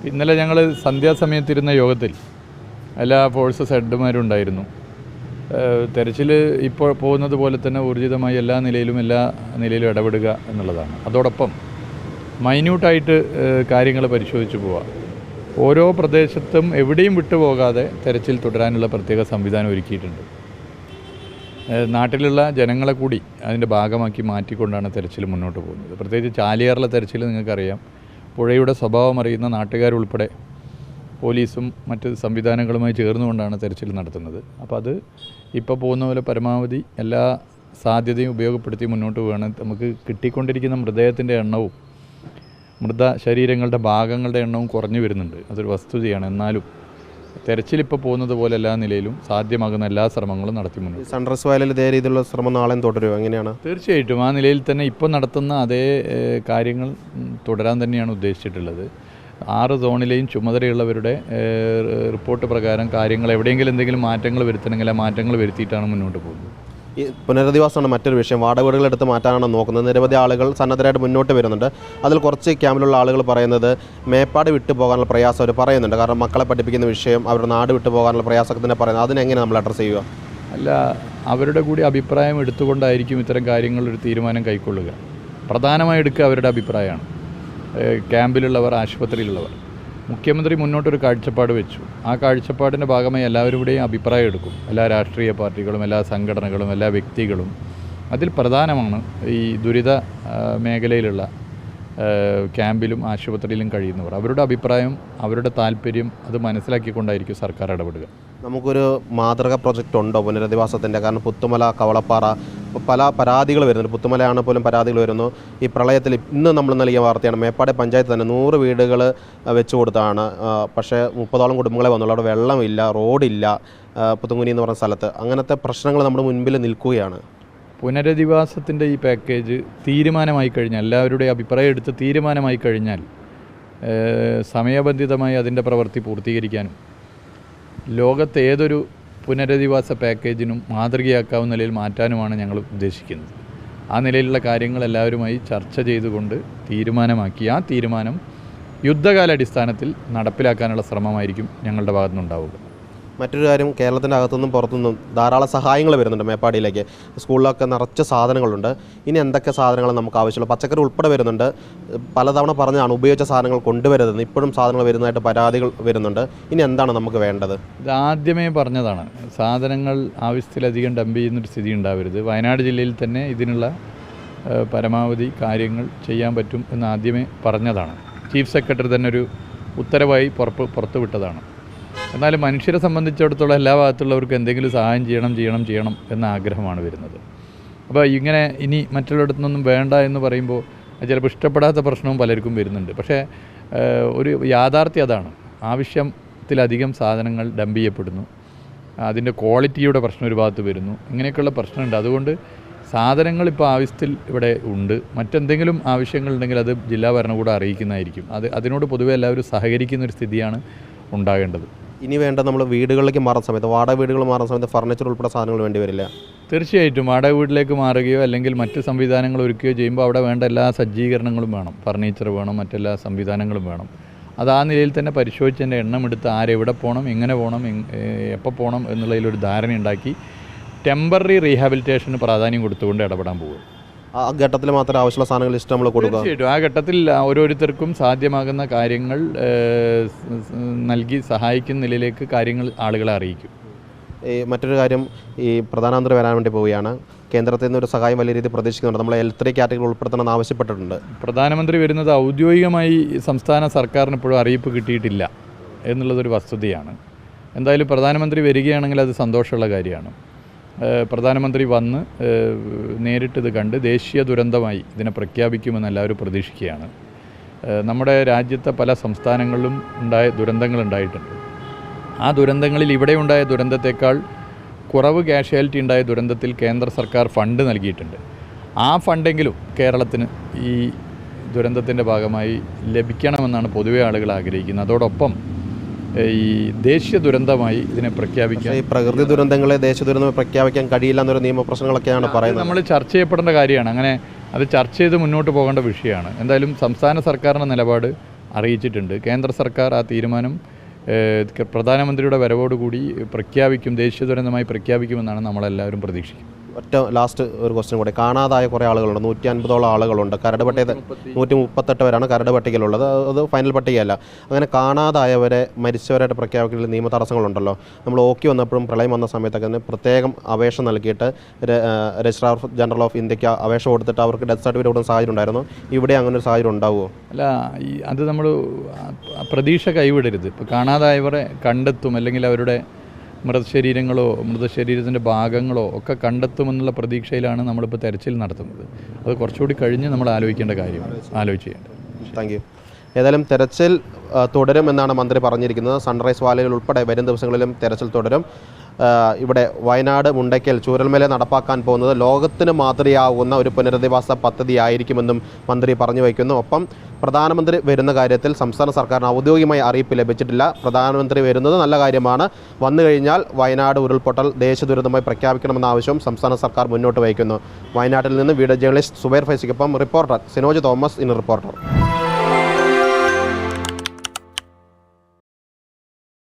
ഇന്നലെ ഞങ്ങൾ സന്ധ്യാസമയത്തിരുന്ന യോഗത്തിൽ എല്ലാ ഫോഴ്സസ് ഹെഡുമാരും ഉണ്ടായിരുന്നു. തെരച്ചിൽ ഇപ്പോൾ പോകുന്നത് പോലെ തന്നെ ഊർജിതമായി എല്ലാ നിലയിലും ഇടപെടുക എന്നുള്ളതാണ്. അതോടൊപ്പം മൈന്യൂട്ടായിട്ട് കാര്യങ്ങൾ പരിശോധിച്ച് പോവുക. ഓരോ പ്രദേശത്തും എവിടെയും വിട്ടുപോകാതെ തെരച്ചിൽ തുടരാനുള്ള പ്രത്യേക സംവിധാനം ഒരുക്കിയിട്ടുണ്ട്. നാട്ടിലുള്ള ജനങ്ങളെ കൂടി അതിൻ്റെ ഭാഗമാക്കി മാറ്റിക്കൊണ്ടാണ് തെരച്ചിൽ മുന്നോട്ട് പോകുന്നത്. പ്രത്യേകിച്ച് ചാലിയാറിലെ തെരച്ചിൽ നിങ്ങൾക്കറിയാം, പുഴയുടെ സ്വഭാവം അറിയുന്ന നാട്ടുകാരുൾപ്പെടെ പോലീസും മറ്റ് സംവിധാനങ്ങളുമായി ചേർന്നുകൊണ്ടാണ് തെരച്ചിൽ നടത്തുന്നത്. അപ്പോൾ അത് ഇപ്പോൾ പോകുന്ന പോലെ പരമാവധി എല്ലാ സാധ്യതയും ഉപയോഗപ്പെടുത്തി മുന്നോട്ട് പോവുകയാണ്. നമുക്ക് കിട്ടിക്കൊണ്ടിരിക്കുന്ന മൃതദേഹത്തിൻ്റെ എണ്ണവും ശരീരങ്ങളുടെ ഭാഗങ്ങളുടെ എണ്ണവും കുറഞ്ഞു വരുന്നുണ്ട്. അതൊരു വസ്തുതയാണ്. എന്നാലും തെരച്ചിലിപ്പോൾ പോകുന്നത് പോലെ എല്ലാ നിലയിലും സാധ്യമാകുന്ന എല്ലാ ശ്രമങ്ങളും നടത്തി മുന്നോട്ട്. സൺറൈസ് വയലിൽ ഇതേ രീതിയിലുള്ള ശ്രമം നാളെയും തുടരുമോ? എങ്ങനെയാണ്? തീർച്ചയായിട്ടും ആ നിലയിൽ തന്നെ ഇപ്പോൾ നടത്തുന്ന അതേ കാര്യങ്ങൾ തുടരാൻ തന്നെയാണ് ഉദ്ദേശിച്ചിട്ടുള്ളത്. 6 സോണിലെയും ചുമതലയുള്ളവരുടെ റിപ്പോർട്ട് പ്രകാരം കാര്യങ്ങൾ എവിടെയെങ്കിലും എന്തെങ്കിലും മാറ്റങ്ങൾ വരുത്തണമെങ്കിൽ ആ മാറ്റങ്ങൾ വരുത്തിയിട്ടാണ് മുന്നോട്ട് പോകുന്നത്. ഈ പുനരധിവാസമാണ് മറ്റൊരു വിഷയം. വാടക വീടുകളെടുത്ത് മാറ്റാനാണ് നോക്കുന്നത്. നിരവധി ആളുകൾ സന്നദ്ധരായിട്ട് മുന്നോട്ട് വരുന്നുണ്ട്. അതിൽ കുറച്ച് ക്യാമ്പിലുള്ള ആളുകൾ പറയുന്നത് മേപ്പാട് വിട്ടു പോകാനുള്ള പ്രയാസം അവർ പറയുന്നുണ്ട്. കാരണം മക്കളെ പഠിപ്പിക്കുന്ന വിഷയം, അവരുടെ നാട് വിട്ടു പോകാനുള്ള പ്രയാസത്തിനെ പറയുന്നത്. അതിനെങ്ങനെ നമ്മൾ അഡ്രസ്സ് ചെയ്യുക? അല്ല, അവരുടെ കൂടി അഭിപ്രായം എടുത്തുകൊണ്ടായിരിക്കും ഇത്തരം കാര്യങ്ങളൊരു തീരുമാനം കൈക്കൊള്ളുക. പ്രധാനമായി എടുക്കുക അവരുടെ അഭിപ്രായമാണ്. ക്യാമ്പിലുള്ളവർ, ആശുപത്രിയിലുള്ളവർ. മുഖ്യമന്ത്രി മുന്നോട്ടൊരു കാഴ്ചപ്പാട് വെച്ചു. ആ കാഴ്ചപ്പാടിൻ്റെ ഭാഗമായി എല്ലാവരുടെയും അഭിപ്രായം എടുക്കും. എല്ലാ രാഷ്ട്രീയ പാർട്ടികളും, എല്ലാ സംഘടനകളും, എല്ലാ വ്യക്തികളും. അതിൽ പ്രധാനമാണ് ഈ ദുരിത മേഖലയിലുള്ള ക്യാമ്പിലും ആശുപത്രിയിലും കഴിയുന്നവർ. അവരുടെ അഭിപ്രായം, അവരുടെ താല്പര്യം അത് മനസ്സിലാക്കിക്കൊണ്ടായിരിക്കും സർക്കാർ ഇടപെടുക. നമുക്കൊരു മാതൃക പ്രൊജക്റ്റ് ഉണ്ടോ പുനരധിവാസത്തിൻ്റെ? കാരണം പുത്തുമല, കവളപ്പാറ പല പരാതികൾ വരുന്നുണ്ട്. പുത്തുമലയാണ് പോലും പരാതികൾ വരുന്നു. ഈ പ്രളയത്തിൽ ഇന്ന് നമ്മൾ നൽകിയ വാർത്തയാണ്, മേപ്പാടി പഞ്ചായത്ത് തന്നെ 100 വീടുകൾ വെച്ചു കൊടുത്താണ്. പക്ഷേ 30ഓളം കുടുംബങ്ങളെ വന്നുള്ളൂ. അവിടെ വെള്ളമില്ല, റോഡില്ല, പുത്തുങ്കുനി എന്ന് പറഞ്ഞ സ്ഥലത്ത്. അങ്ങനത്തെ പ്രശ്നങ്ങൾ നമ്മുടെ മുൻപിൽ നിൽക്കുകയാണ്. പുനരധിവാസത്തിൻ്റെ ഈ പാക്കേജ് തീരുമാനമായി കഴിഞ്ഞാൽ, എല്ലാവരുടെയും അഭിപ്രായം എടുത്ത് തീരുമാനമായി കഴിഞ്ഞാൽ സമയബന്ധിതമായി അതിൻ്റെ പ്രവൃത്തി പൂർത്തീകരിക്കാനും ലോകത്തെ ഏതൊരു പുനരധിവാസ പാക്കേജിനും മാതൃകയാക്കാവുന്ന നിലയിൽ മാറ്റാനുമാണ് ഞങ്ങൾ ഉദ്ദേശിക്കുന്നത്. ആ നിലയിലുള്ള കാര്യങ്ങൾ എല്ലാവരുമായി ചർച്ച ചെയ്തുകൊണ്ട് തീരുമാനമാക്കി ആ തീരുമാനം യുദ്ധകാലാടിസ്ഥാനത്തിൽ നടപ്പിലാക്കാനുള്ള ശ്രമമായിരിക്കും ഞങ്ങളുടെ ഭാഗത്തുനിന്നുണ്ടാവുക. മറ്റൊരു കാര്യം, കേരളത്തിൻ്റെ അകത്തുനിന്നും പുറത്തുനിന്നും ധാരാളം സഹായങ്ങൾ വരുന്നുണ്ട് മേപ്പാടിയിലേക്ക്. സ്കൂളിലൊക്കെ നിറച്ച് സാധനങ്ങളുണ്ട്. ഇനി എന്തൊക്കെ സാധനങ്ങൾ നമുക്ക് ആവശ്യമുള്ളൂ? പച്ചക്കറി ഉൾപ്പെടെ വരുന്നുണ്ട്. പലതവണ പറഞ്ഞാണ് ഉപയോഗിച്ച സാധനങ്ങൾ കൊണ്ടുവരുന്നത്. ഇപ്പോഴും സാധനങ്ങൾ വരുന്നതായിട്ട് പരാതികൾ വരുന്നുണ്ട്. ഇനി എന്താണ് നമുക്ക് വേണ്ടത്? ഇത് ആദ്യമേ പറഞ്ഞതാണ്, സാധനങ്ങൾ ആവശ്യത്തിലധികം ഡംപ് ചെയ്യുന്നൊരു സ്ഥിതി ഉണ്ടാവരുത്. വയനാട് ജില്ലയിൽ തന്നെ ഇതിനുള്ള പരമാവധി കാര്യങ്ങൾ ചെയ്യാൻ പറ്റും എന്ന് ആദ്യമേ പറഞ്ഞതാണ്. ചീഫ് സെക്രട്ടറി തന്നെ ഒരു ഉത്തരവായി പുറത്തുവിട്ടതാണ്. എന്നാലും മനുഷ്യരെ സംബന്ധിച്ചിടത്തോളം എല്ലാ ഭാഗത്തുള്ളവർക്കും എന്തെങ്കിലും സഹായം ചെയ്യണം എന്ന ആഗ്രഹമാണ് വരുന്നത്. അപ്പോൾ ഇങ്ങനെ ഇനി മറ്റുള്ളിടത്തു നിന്നൊന്നും വേണ്ട എന്ന് പറയുമ്പോൾ ചിലപ്പോൾ ഇഷ്ടപ്പെടാത്ത പ്രശ്നവും പലർക്കും വരുന്നുണ്ട്. പക്ഷേ ഒരു യാഥാർത്ഥ്യം അതാണ്. ആവശ്യത്തിലധികം സാധനങ്ങൾ ഡംപ് ചെയ്യപ്പെടുന്നു. അതിൻ്റെ ക്വാളിറ്റിയുടെ പ്രശ്നം ഒരു ഭാഗത്ത് വരുന്നു. ഇങ്ങനെയൊക്കെയുള്ള പ്രശ്നമുണ്ട്. അതുകൊണ്ട് സാധനങ്ങൾ ഇപ്പോൾ ആവശ്യത്തിൽ ഇവിടെ ഉണ്ട്. മറ്റെന്തെങ്കിലും ആവശ്യങ്ങളുണ്ടെങ്കിൽ അത് ജില്ലാ ഭരണകൂടം അറിയിക്കുന്നതായിരിക്കും. അതിനോട് പൊതുവെ എല്ലാവരും സഹകരിക്കുന്നൊരു സ്ഥിതിയാണ് ഉണ്ടാകേണ്ടത്. ഇനി വേണ്ട നമ്മൾ വീടുകളിലേക്ക് മാറുന്ന സമയത്ത്, വാടക വീടുകൾ മാറുന്ന സമയത്ത് ഫർണിച്ചർ ഉൾപ്പെടെ സാധനങ്ങൾ വേണ്ടി വരില്ല? തീർച്ചയായിട്ടും വാടക വീട്ടിലേക്ക് മാറുകയോ അല്ലെങ്കിൽ മറ്റ് സംവിധാനങ്ങൾ ഒരുക്കുകയോ ചെയ്യുമ്പോൾ അവിടെ വേണ്ട എല്ലാ സജ്ജീകരണങ്ങളും വേണം. ഫർണിച്ചർ വേണം, മറ്റെല്ലാ സംവിധാനങ്ങളും വേണം. അത് ആ നിലയിൽ തന്നെ പരിശോധിച്ചതിൻ്റെ എണ്ണമെടുത്ത് ആരെവിടെ പോകണം, എങ്ങനെ പോകണം, എപ്പോൾ പോകണം എന്നുള്ളതിലൊരു ധാരണയുണ്ടാക്കി ടെമ്പററി റീഹാബിലിറ്റേഷന് പ്രാധാന്യം കൊടുത്തുകൊണ്ട് ഇടപെടാൻ പോകും. ആ ഘട്ടത്തിൽ മാത്രമേ ആവശ്യമുള്ള സാധനങ്ങൾ ലിസ്റ്റ് നമ്മൾ കൊടുക്കുക? തീർച്ചയായിട്ടും ആ ഘട്ടത്തിൽ ഓരോരുത്തർക്കും സാധ്യമാകുന്ന കാര്യങ്ങൾ നൽകി സഹായിക്കുന്ന നിലയിലേക്ക് കാര്യങ്ങൾ ആളുകളെ അറിയിക്കും. മറ്റൊരു കാര്യം, ഈ പ്രധാനമന്ത്രി വരാൻ വേണ്ടി പോവുകയാണ്. കേന്ദ്രത്തിൽ നിന്ന് ഒരു സഹായം വലിയ രീതിയിൽ പ്രതീക്ഷിക്കുന്നുണ്ട്. നമ്മൾ L3 കാറ്റഗറി ഉൾപ്പെടുത്തണമെന്ന് ആവശ്യപ്പെട്ടിട്ടുണ്ട്. പ്രധാനമന്ത്രി വരുന്നത് ഔദ്യോഗികമായി സംസ്ഥാന സർക്കാരിന് ഇപ്പോഴും അറിയിപ്പ് കിട്ടിയിട്ടില്ല എന്നുള്ളതൊരു വസ്തുതയാണ്. എന്തായാലും പ്രധാനമന്ത്രി വരികയാണെങ്കിൽ അത് സന്തോഷമുള്ള കാര്യമാണ്. പ്രധാനമന്ത്രി വന്ന് നേരിട്ടിത് കണ്ട് ദേശീയ ദുരന്തമായി ഇതിനെ പ്രഖ്യാപിക്കുമെന്ന് എല്ലാവരും പ്രതീക്ഷിക്കുകയാണ്. നമ്മുടെ രാജ്യത്തെ പല സംസ്ഥാനങ്ങളിലും ദുരന്തങ്ങളുണ്ടായിട്ടുണ്ട്. ആ ദുരന്തങ്ങളിൽ ഇവിടെ ഉണ്ടായ ദുരന്തത്തേക്കാൾ കുറവ് കാഷ്വാലിറ്റി ഉണ്ടായ ദുരന്തത്തിൽ കേന്ദ്ര സർക്കാർ ഫണ്ട് നൽകിയിട്ടുണ്ട്. ആ ഫണ്ടെങ്കിലും കേരളത്തിന് ഈ ദുരന്തത്തിൻ്റെ ഭാഗമായി ലഭിക്കണമെന്നാണ് പൊതുവെ ആളുകൾ ആഗ്രഹിക്കുന്നത്. അതോടൊപ്പം ഈ ദേശീയ ദുരന്തമായി ഇതിനെ പ്രഖ്യാപിക്കാൻ, ഈ പ്രകൃതി ദുരന്തങ്ങളെ ദേശീയ ദുരന്തമായി പ്രഖ്യാപിക്കാൻ കഴിയില്ല എന്നൊരു നിയമപ്രശ്നങ്ങളൊക്കെയാണ് പറയുന്നത്. നമ്മൾ ചർച്ച ചെയ്യപ്പെടേണ്ട കാര്യമാണ്. അങ്ങനെ അത് ചർച്ച ചെയ്ത് മുന്നോട്ട് പോകേണ്ട വിഷയമാണ്. എന്തായാലും സംസ്ഥാന സർക്കാരിൻ്റെ നിലപാട് അറിയിച്ചിട്ടുണ്ട്. കേന്ദ്ര സർക്കാർ ആ തീരുമാനം പ്രധാനമന്ത്രിയുടെ വരവോടുകൂടി ദേശീയ ദുരന്തമായി പ്രഖ്യാപിക്കുമെന്നാണ് നമ്മളെല്ലാവരും പ്രതീക്ഷിക്കുന്നത്. ഒറ്റ ലാസ്റ്റ് ഒരു ക്വസ്റ്റ്യൻ കൂടെ. കാണാതായ കുറേ ആളുകളുണ്ട്, 150ഓളം ആളുകളുണ്ട്. കരട് പട്ടിക 138 പേരാണ് കരട് പട്ടികയിലുള്ളത്. അത് ഫൈനൽ പട്ടികയല്ല. അങ്ങനെ കാണാതായവരെ മരിച്ചവരായിട്ട് പ്രഖ്യാപിക്കുന്നതിൽ നിയമ തടസ്സങ്ങളുണ്ടല്ലോ. നമ്മൾ ഓക്കി വന്നപ്പോഴും പ്രളയം വന്ന സമയത്തൊക്കെ തന്നെ പ്രത്യേകം അപേക്ഷ നൽകിയിട്ട് രജിസ്ട്രാർ ജനറൽ ഓഫ് ഇന്ത്യക്ക് അപേക്ഷ കൊടുത്തിട്ട് അവർക്ക് ഡെത്ത് സർട്ടിഫിക്കറ്റ് കൊടുക്കുന്ന സാഹചര്യം ഉണ്ടായിരുന്നു. ഇവിടെ അങ്ങനെ ഒരു സാഹചര്യം ഉണ്ടാവുമോ? അല്ല, അത് നമ്മൾ പ്രതീക്ഷ കൈവിടരുത്. ഇപ്പോൾ കാണാതായവരെ കണ്ടെത്തും, അല്ലെങ്കിൽ അവരുടെ മൃതശരീരങ്ങളോ മൃതശരീരത്തിൻ്റെ ഭാഗങ്ങളോ ഒക്കെ കണ്ടെത്തുമെന്നുള്ള പ്രതീക്ഷയിലാണ് നമ്മളിപ്പോൾ തെരച്ചിൽ നടത്തുന്നത്. അത് കുറച്ചുകൂടി കഴിഞ്ഞ് നമ്മൾ ആലോചിക്കേണ്ട കാര്യമാണ്, ആലോചിക്കേണ്ടത്. Thank you. ഏതായാലും തെരച്ചിൽ തുടരുമെന്നാണ് മന്ത്രി പറഞ്ഞിരിക്കുന്നത്. സൺറൈസ് വാലിയിൽ ഉൾപ്പെടെ വരും ദിവസങ്ങളിലും തെരച്ചിൽ തുടരും. ഇവിടെ വയനാട് മുണ്ടയ്ക്കൽ ചൂരൽമല നടപ്പാക്കാൻ പോകുന്നത് ലോകത്തിന് മാതൃകയാവുന്ന ഒരു പുനരധിവാസ പദ്ധതിയായിരിക്കുമെന്നും മന്ത്രി പറഞ്ഞു വയ്ക്കുന്നു. ഒപ്പം പ്രധാനമന്ത്രി വരുന്ന കാര്യത്തിൽ സംസ്ഥാന സർക്കാരിന് ഔദ്യോഗികമായി അറിയിപ്പ് ലഭിച്ചിട്ടില്ല. പ്രധാനമന്ത്രി വരുന്നത് നല്ല കാര്യമാണ്. വന്നു കഴിഞ്ഞാൽ വയനാട് ഉരുൾപൊട്ടൽ ദേശീയ ദുരന്തമായി പ്രഖ്യാപിക്കണമെന്ന ആവശ്യവും സംസ്ഥാന സർക്കാർ മുന്നോട്ട് വയ്ക്കുന്നു. വയനാട്ടിൽ നിന്ന് വീഡിയോ ജേർണലിസ്റ്റ് സുബൈർ ഫൈസിക്കൊപ്പം reporter Sinoj Thomas in reporter.